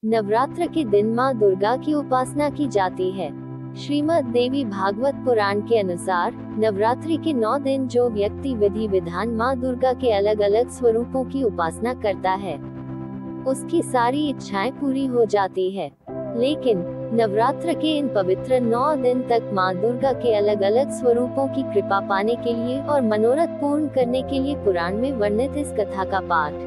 नवरात्र के दिन माँ दुर्गा की उपासना की जाती है। श्रीमद् देवी भागवत पुराण के अनुसार नवरात्रि के 9 दिन जो व्यक्ति विधि विधान माँ दुर्गा के अलग अलग स्वरूपों की उपासना करता है, उसकी सारी इच्छाएं पूरी हो जाती है। लेकिन नवरात्र के इन पवित्र 9 दिन तक माँ दुर्गा के अलग अलग स्वरूपों की कृपा पाने के लिए और मनोरथ पूर्ण करने के लिए पुराण में वर्णित इस कथा का पाठ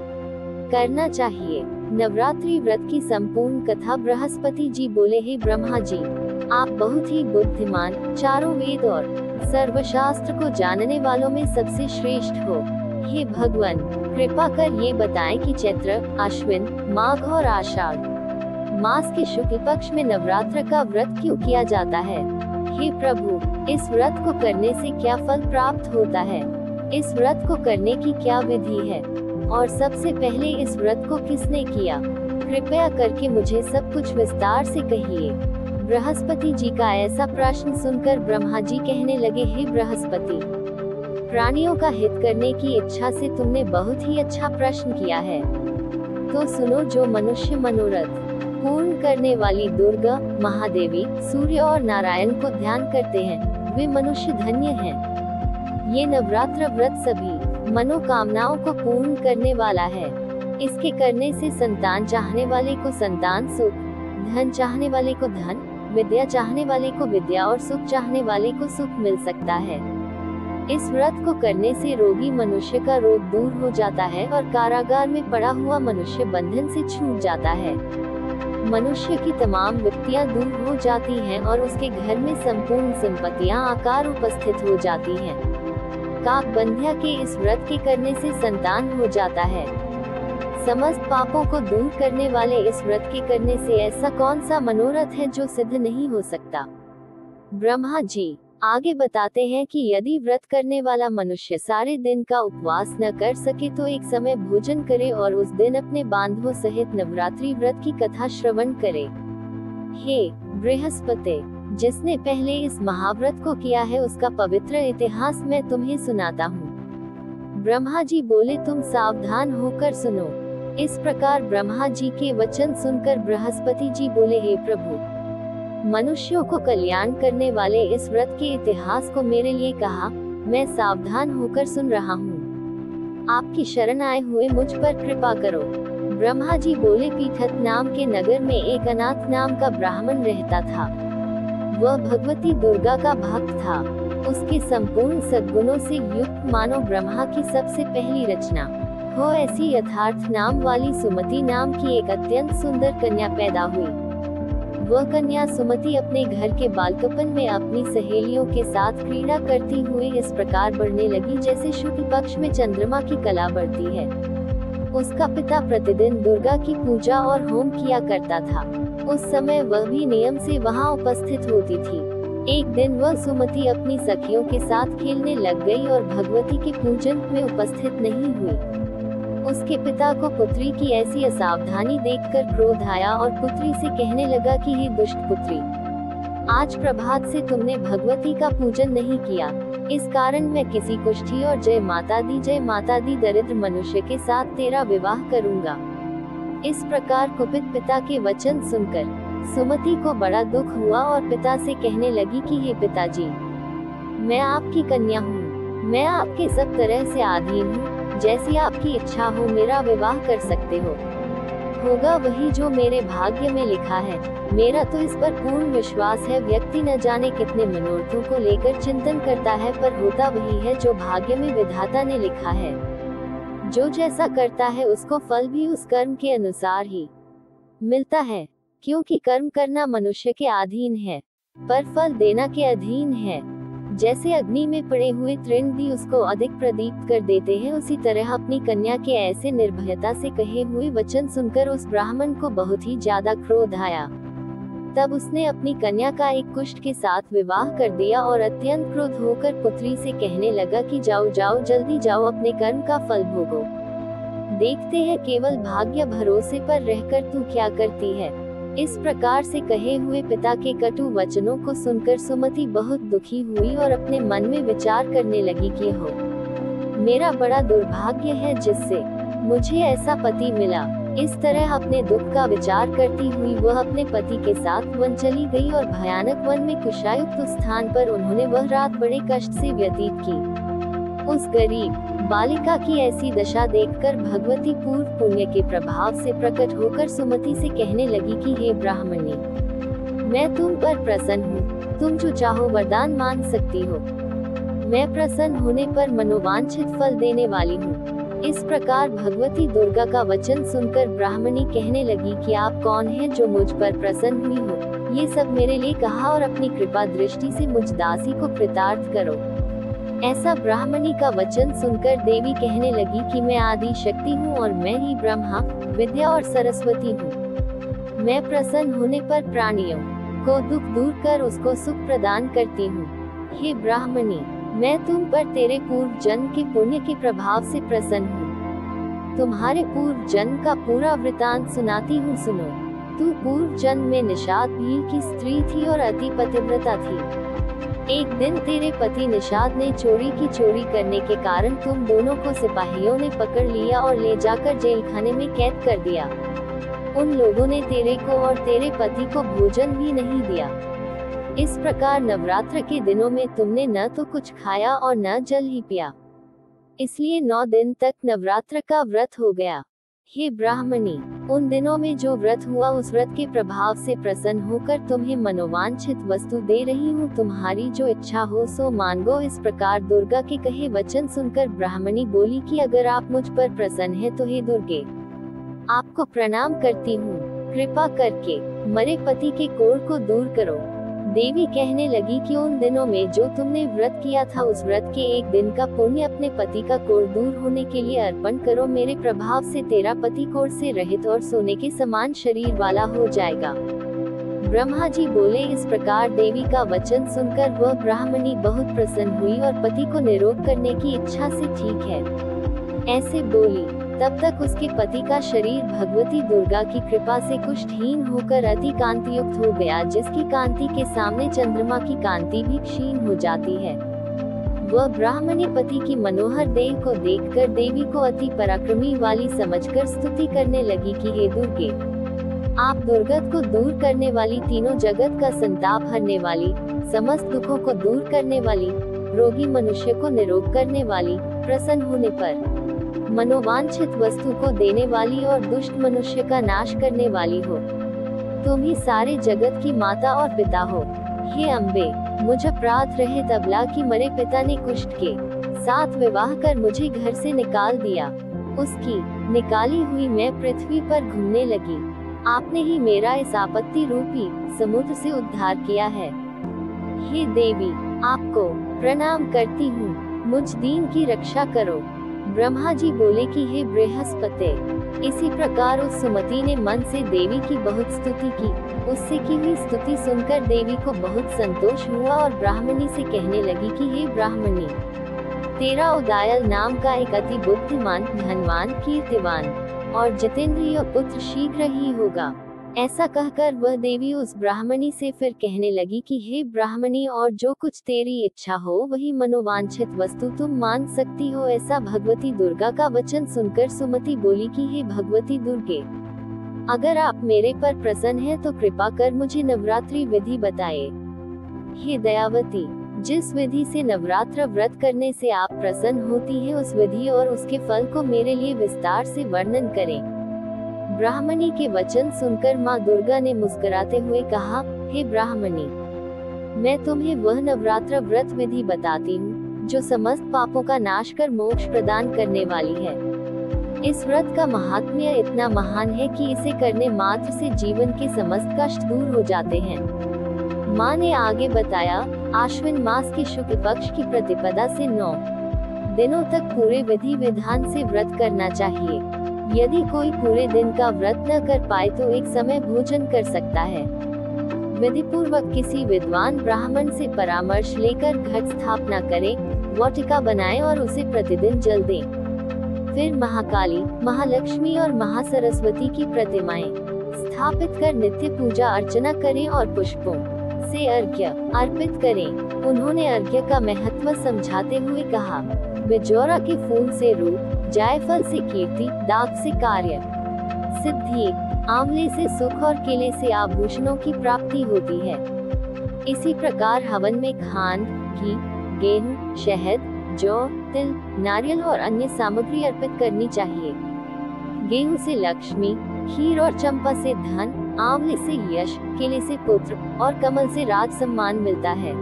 करना चाहिए। नवरात्रि व्रत की संपूर्ण कथा बृहस्पति जी बोले, हे ब्रह्मा जी, आप बहुत ही बुद्धिमान, चारों वेद और सर्वशास्त्र को जानने वालों में सबसे श्रेष्ठ हो। हे भगवान, कृपा कर ये बताएं कि चैत्र, अश्विन, माघ और आषाढ़ मास के शुक्ल पक्ष में नवरात्र का व्रत क्यों किया जाता है? हे प्रभु, इस व्रत को करने से क्या फल प्राप्त होता है? इस व्रत को करने की क्या विधि है? और सबसे पहले इस व्रत को किसने किया? कृपया करके मुझे सब कुछ विस्तार से कहिए। बृहस्पति जी का ऐसा प्रश्न सुनकर ब्रह्मा जी कहने लगे, हे बृहस्पति, प्राणियों का हित करने की इच्छा से तुमने बहुत ही अच्छा प्रश्न किया है। तो सुनो, जो मनुष्य मनोरथ पूर्ण करने वाली दुर्गा, महादेवी, सूर्य और नारायण को ध्यान करते हैं, वे मनुष्य धन्य हैं। ये नवरात्र व्रत सभी मनोकामनाओं को पूर्ण करने वाला है। इसके करने से संतान चाहने वाले को संतान सुख, धन चाहने वाले को धन, विद्या चाहने वाले को विद्या और सुख चाहने वाले को सुख मिल सकता है। इस व्रत को करने से रोगी मनुष्य का रोग दूर हो जाता है और कारागार में पड़ा हुआ मनुष्य बंधन से छूट जाता है। मनुष्य की तमाम विपत्तियां दूर हो जाती हैं और उसके घर में संपूर्ण संपत्तियां आकार उपस्थित हो जाती हैं। काकबंध्या के इस व्रत के करने से संतान हो जाता है। समस्त पापों को दूर करने वाले इस व्रत के करने से ऐसा कौन सा मनोरथ है जो सिद्ध नहीं हो सकता? ब्रह्मा जी आगे बताते हैं कि यदि व्रत करने वाला मनुष्य सारे दिन का उपवास न कर सके तो एक समय भोजन करे और उस दिन अपने बांधवों सहित नवरात्रि व्रत की कथा श्रवण करे। हे बृहस्पति, जिसने पहले इस महाव्रत को किया है उसका पवित्र इतिहास मैं तुम्हें सुनाता हूँ। ब्रह्मा जी बोले, तुम सावधान होकर सुनो। इस प्रकार ब्रह्मा जी के वचन सुनकर बृहस्पति जी बोले, हे प्रभु, मनुष्यों को कल्याण करने वाले इस व्रत के इतिहास को मेरे लिए कहा, मैं सावधान होकर सुन रहा हूँ। आपकी शरण आए हुए मुझ पर कृपा करो। ब्रह्मा जी बोले, पीठत नाम के नगर में एक अनाथ नाम का ब्राह्मण रहता था। वह भगवती दुर्गा का भक्त था। उसके संपूर्ण सद्गुणों से युक्त मानो ब्रह्मा की सबसे पहली रचना हो ऐसी यथार्थ नाम वाली सुमति नाम की एक अत्यंत सुंदर कन्या पैदा हुई। वह कन्या सुमति अपने घर के बालकपन में अपनी सहेलियों के साथ क्रीड़ा करती हुई इस प्रकार बढ़ने लगी जैसे शुक्ल पक्ष में चंद्रमा की कला बढ़ती है। उसका पिता प्रतिदिन दुर्गा की पूजा और होम किया करता था। उस समय वह भी नियम से वहां उपस्थित होती थी। एक दिन वह सुमति अपनी सखियों के साथ खेलने लग गई और भगवती के पूजन में उपस्थित नहीं हुई। उसके पिता को पुत्री की ऐसी असावधानी देखकर क्रोध आया और पुत्री से कहने लगा कि हे दुष्ट पुत्री, आज प्रभात से तुमने भगवती का पूजन नहीं किया। इस कारण मैं किसी कुष्ठी और जय माता दी दरिद्र मनुष्य के साथ तेरा विवाह करूंगा। इस प्रकार कुपित पिता के वचन सुनकर सुमति को बड़ा दुख हुआ और पिता से कहने लगी कि हे पिताजी, मैं आपकी कन्या हूँ, मैं आपके सब तरह से अधीन हूँ। जैसी आपकी इच्छा हो मेरा विवाह कर सकते हो। होगा वही जो मेरे भाग्य में लिखा है। मेरा तो इस पर पूर्ण विश्वास है। व्यक्ति न जाने कितने मनोरथों को लेकर चिंतन करता है, पर होता वही है जो भाग्य में विधाता ने लिखा है। जो जैसा करता है उसको फल भी उस कर्म के अनुसार ही मिलता है, क्योंकि कर्म करना मनुष्य के अधीन है, पर फल देना के अधीन है। जैसे अग्नि में पड़े हुए तृण भी उसको अधिक प्रदीप्त कर देते हैं, उसी तरह अपनी कन्या के ऐसे निर्भयता से कहे हुए वचन सुनकर उस ब्राह्मण को बहुत ही ज्यादा क्रोध आया। तब उसने अपनी कन्या का एक कुष्ठ के साथ विवाह कर दिया और अत्यंत क्रोध होकर पुत्री से कहने लगा कि जाओ जाओ, जल्दी जाओ, अपने कर्म का फल भोगो। देखते हैं केवल भाग्य भरोसे पर रहकर तू क्या करती है। इस प्रकार से कहे हुए पिता के कटु वचनों को सुनकर सुमति बहुत दुखी हुई और अपने मन में विचार करने लगी कि हो मेरा बड़ा दुर्भाग्य है जिससे मुझे ऐसा पति मिला। इस तरह अपने दुख का विचार करती हुई वह अपने पति के साथ वन चली गई और भयानक वन में कुशायुक्त स्थान पर उन्होंने वह रात बड़े कष्ट से व्यतीत की। उस गरीब बालिका की ऐसी दशा देखकर भगवती पूर्व पुण्य के प्रभाव से प्रकट होकर सुमति से कहने लगी कि हे ब्राह्मणी, मैं तुम पर प्रसन्न हूँ, तुम जो चाहो वरदान मांग सकती हो। मैं प्रसन्न होने पर मनोवांछित फल देने वाली हूँ। इस प्रकार भगवती दुर्गा का वचन सुनकर ब्राह्मणी कहने लगी कि आप कौन हैं जो मुझ पर प्रसन्न हुई हो। ये सब मेरे लिए कहा और अपनी कृपा दृष्टि से मुझ दासी को कृतार्थ करो। ऐसा ब्राह्मणी का वचन सुनकर देवी कहने लगी कि मैं आदि शक्ति हूँ और मैं ही ब्रह्मा, विद्या और सरस्वती हूँ। मैं प्रसन्न होने पर प्राणियों को दुख दूर कर उसको सुख प्रदान करती हूँ। हे ब्राह्मणी, मैं तुम पर तेरे पूर्व जन्म के पुण्य के प्रभाव से प्रसन्न हूँ। तुम्हारे पूर्व जन्म का पूरा वृतांत सुनाती हूँ, सुनो। तू पूर्व जन्म में निषाद भील की स्त्री थी और अति पतिव्रता थी। एक दिन तेरे पति निषाद ने चोरी करने के कारण तुम दोनों को सिपाहियों ने पकड़ लिया और ले जाकर जेल खाने में कैद कर दिया। उन लोगों ने तेरे को और तेरे पति को भोजन भी नहीं दिया। इस प्रकार नवरात्र के दिनों में तुमने न तो कुछ खाया और न जल ही पिया, इसलिए 9 दिन तक नवरात्र का व्रत हो गया। हे ब्राह्मणी, उन दिनों में जो व्रत हुआ उस व्रत के प्रभाव से प्रसन्न होकर तुम्हें मनोवांछित वस्तु दे रही हूँ। तुम्हारी जो इच्छा हो सो मांगो। इस प्रकार दुर्गा के कहे वचन सुनकर ब्राह्मणी बोली कि अगर आप मुझ पर प्रसन्न हैं तो हे दुर्गे, आपको प्रणाम करती हूँ। कृपा करके मरे पति के कोढ़ को दूर करो। देवी कहने लगी कि उन दिनों में जो तुमने व्रत किया था उस व्रत के एक दिन का पुण्य अपने पति का कोढ़ दूर होने के लिए अर्पण करो। मेरे प्रभाव से तेरा पति कोढ़ से रहित और सोने के समान शरीर वाला हो जाएगा। ब्रह्मा जी बोले। इस प्रकार देवी का वचन सुनकर वह ब्राह्मणी बहुत प्रसन्न हुई और पति को निरोग करने की इच्छा से ठीक है ऐसे बोली। तब तक उसके पति का शरीर भगवती दुर्गा की कृपा से कुष्ठहीन होकर अति कांति युक्त हो गया, जिसकी कांति के सामने चंद्रमा की कांति भी क्षीण हो जाती है। वह ब्राह्मणी पति की मनोहर देह को देखकर देवी को अति पराक्रमी वाली समझकर स्तुति करने लगी कि हे दुर्गे, आप दुर्गत को दूर करने वाली, तीनों जगत का संताप हरने वाली, समस्त दुखों को दूर करने वाली, रोगी मनुष्य को निरोग करने वाली, प्रसन्न होने पर मनोवांछित वस्तु को देने वाली और दुष्ट मनुष्य का नाश करने वाली हो। तुम ही सारे जगत की माता और पिता हो। हे अम्बे, मुझ अपराध रहित अबला की मरे पिता ने कुष्ठ के साथ विवाह कर मुझे घर से निकाल दिया। उसकी निकाली हुई मैं पृथ्वी पर घूमने लगी। आपने ही मेरा इस आपत्ति रूपी समुद्र से उद्धार किया है। हे देवी, आपको प्रणाम करती हूँ, मुझ दीन की रक्षा करो। ब्रह्मा जी बोले कि हे बृहस्पति। इसी प्रकार उस सुमति ने मन से देवी की बहुत स्तुति की। उससे की हुई स्तुति सुनकर देवी को बहुत संतोष हुआ और ब्राह्मणी से कहने लगी कि हे ब्राह्मणी, तेरा उदायल नाम का एक अति बुद्धिमान, धनवान, कीर्तिवान और जितेंद्रिय पुत्र शीघ्र ही होगा। ऐसा कहकर वह देवी उस ब्राह्मणी से फिर कहने लगी कि हे ब्राह्मणी, और जो कुछ तेरी इच्छा हो वही मनोवांछित वस्तु तुम मांग सकती हो। ऐसा भगवती दुर्गा का वचन सुनकर सुमति बोली कि हे भगवती दुर्गे, अगर आप मेरे पर प्रसन्न हैं तो कृपा कर मुझे नवरात्रि विधि बताए। हे दयावती, जिस विधि से नवरात्र व्रत करने से आप प्रसन्न होती हैं उस विधि और उसके फल को मेरे लिए विस्तार से वर्णन करें। ब्राह्मणी के वचन सुनकर माँ दुर्गा ने मुस्कुराते हुए कहा, हे ब्राह्मणी, मैं तुम्हें वह नवरात्र व्रत विधि बताती हूँ जो समस्त पापों का नाश कर मोक्ष प्रदान करने वाली है। इस व्रत का महात्म्य इतना महान है कि इसे करने मात्र से जीवन के समस्त कष्ट दूर हो जाते हैं। माँ ने आगे बताया, आश्विन मास के शुक्ल पक्ष की प्रतिपदा से 9 दिनों तक पूरे विधि विधान से व्रत करना चाहिए। यदि कोई पूरे दिन का व्रत न कर पाए तो एक समय भोजन कर सकता है। विधि पूर्वक किसी विद्वान ब्राह्मण से परामर्श लेकर घट स्थापना करें, वाटिका बनाएं और उसे प्रतिदिन जल दें। फिर महाकाली, महालक्ष्मी और महासरस्वती की प्रतिमाएं स्थापित कर नित्य पूजा अर्चना करें और पुष्पों से अर्घ्य अर्पित करें। उन्होंने अर्घ्य का महत्व समझाते हुए कहा, बिजौरा के फूल से रूप, जायफल से कीर्ति, दाग से कार्य, सिद्धि, आंवले से सुख और केले से आभूषणों की प्राप्ति होती है। इसी प्रकार हवन में खांड, घी, गेहूं, शहद, जौ, तिल, नारियल और अन्य सामग्री अर्पित करनी चाहिए। गेहूं से लक्ष्मी, खीर और चंपा से धन, आंवले से यश, केले से पुत्र और कमल से राज सम्मान मिलता है।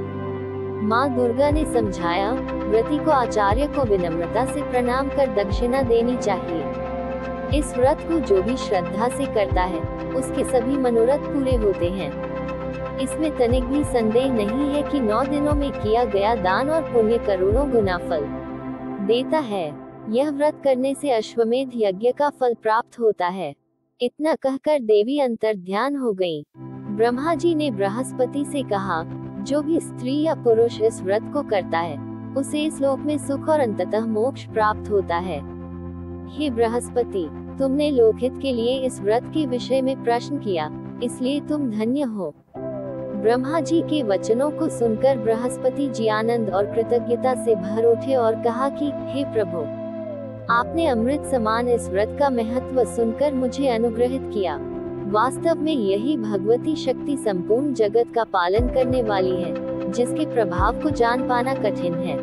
माँ दुर्गा ने समझाया, व्रती को आचार्य को विनम्रता से प्रणाम कर दक्षिणा देनी चाहिए। इस व्रत को जो भी श्रद्धा से करता है, उसके सभी मनोरथ पूरे होते हैं। इसमें तनिक भी संदेह नहीं है कि 9 दिनों में किया गया दान और पुण्य करोड़ों गुना फल देता है। यह व्रत करने से अश्वमेध यज्ञ का फल प्राप्त होता है। इतना कहकर देवी अंतर्ध्यान हो गई। ब्रह्मा जी ने बृहस्पति से कहा, जो भी स्त्री या पुरुष इस व्रत को करता है, उसे इस लोक में सुख और अंततः मोक्ष प्राप्त होता है। हे बृहस्पति, तुमने लोकहित के लिए इस व्रत के विषय में प्रश्न किया, इसलिए तुम धन्य हो। ब्रह्मा जी के वचनों को सुनकर बृहस्पति जी आनंद और कृतज्ञता से भर उठे और कहा कि हे प्रभु, आपने अमृत समान इस व्रत का महत्व सुनकर मुझे अनुग्रहित किया। वास्तव में यही भगवती शक्ति संपूर्ण जगत का पालन करने वाली है, जिसके प्रभाव को जान पाना कठिन है।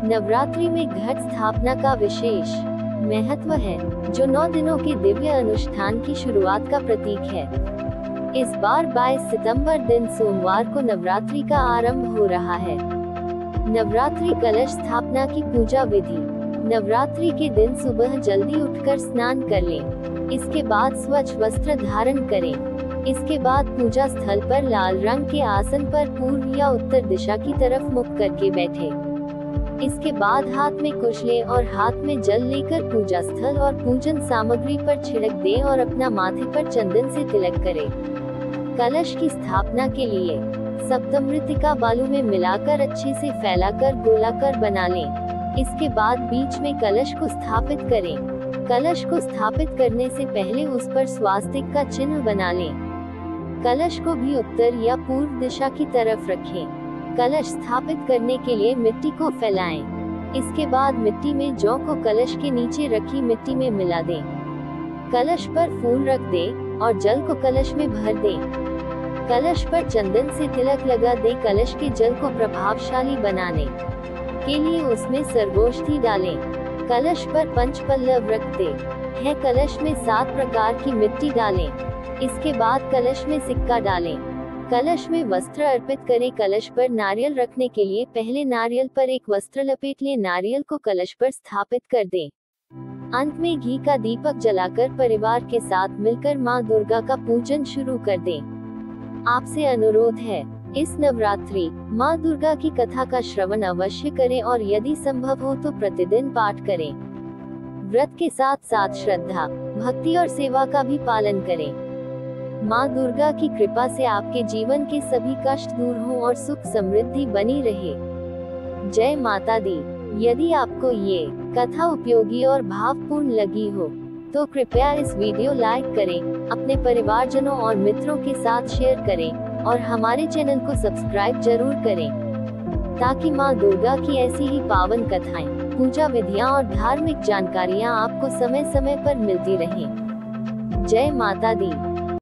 नवरात्रि में घट स्थापना का विशेष महत्व है, जो 9 दिनों के दिव्य अनुष्ठान की शुरुआत का प्रतीक है। इस बार 22 सितंबर दिन सोमवार को नवरात्रि का आरंभ हो रहा है। नवरात्रि कलश स्थापना की पूजा विधि। नवरात्रि के दिन सुबह जल्दी उठकर स्नान कर लें। इसके बाद स्वच्छ वस्त्र धारण करें। इसके बाद पूजा स्थल पर लाल रंग के आसन पर पूर्व या उत्तर दिशा की तरफ मुख करके बैठें। इसके बाद हाथ में कुश लें और हाथ में जल लेकर पूजा स्थल और पूजन सामग्री पर छिड़क दें और अपना माथे पर चंदन से तिलक करें। कलश की स्थापना के लिए सप्तमृत्तिका बालू में मिलाकर अच्छे से फैलाकर गोलाकार बना लें। इसके बाद बीच में कलश को स्थापित करें। कलश को स्थापित करने से पहले उस पर स्वास्तिक का चिन्ह बना लें। कलश को भी उत्तर या पूर्व दिशा की तरफ रखें। कलश स्थापित करने के लिए मिट्टी को फैलाएं। इसके बाद मिट्टी में जौ को कलश के नीचे रखी मिट्टी में मिला दें। कलश पर फूल रख दें और जल को कलश में भर दें। कलश पर चंदन से तिलक लगा दे। कलश के जल को प्रभावशाली बनाने के लिए उसमें सर्वोष्ठी डालें। कलश पर पंचपल्लव रख दें। कलश में 7 प्रकार की मिट्टी डालें। इसके बाद कलश में सिक्का डालें। कलश में वस्त्र अर्पित करें। कलश पर नारियल रखने के लिए पहले नारियल पर एक वस्त्र लपेट लें। नारियल को कलश पर स्थापित कर दें। अंत में घी का दीपक जलाकर परिवार के साथ मिलकर माँ दुर्गा का पूजन शुरू कर दें। आपसे अनुरोध है, इस नवरात्रि माँ दुर्गा की कथा का श्रवण अवश्य करें और यदि संभव हो तो प्रतिदिन पाठ करें। व्रत के साथ साथ श्रद्धा, भक्ति और सेवा का भी पालन करें। माँ दुर्गा की कृपा से आपके जीवन के सभी कष्ट दूर हों और सुख समृद्धि बनी रहे। जय माता दी। यदि आपको ये कथा उपयोगी और भावपूर्ण लगी हो तो कृपया इस वीडियो लाइक करें, अपने परिवारजनों और मित्रों के साथ शेयर करें और हमारे चैनल को सब्सक्राइब जरूर करें, ताकि माँ दुर्गा की ऐसी ही पावन कथाएं, पूजा विधियां और धार्मिक जानकारियां आपको समय समय पर मिलती रहें। जय माता दी।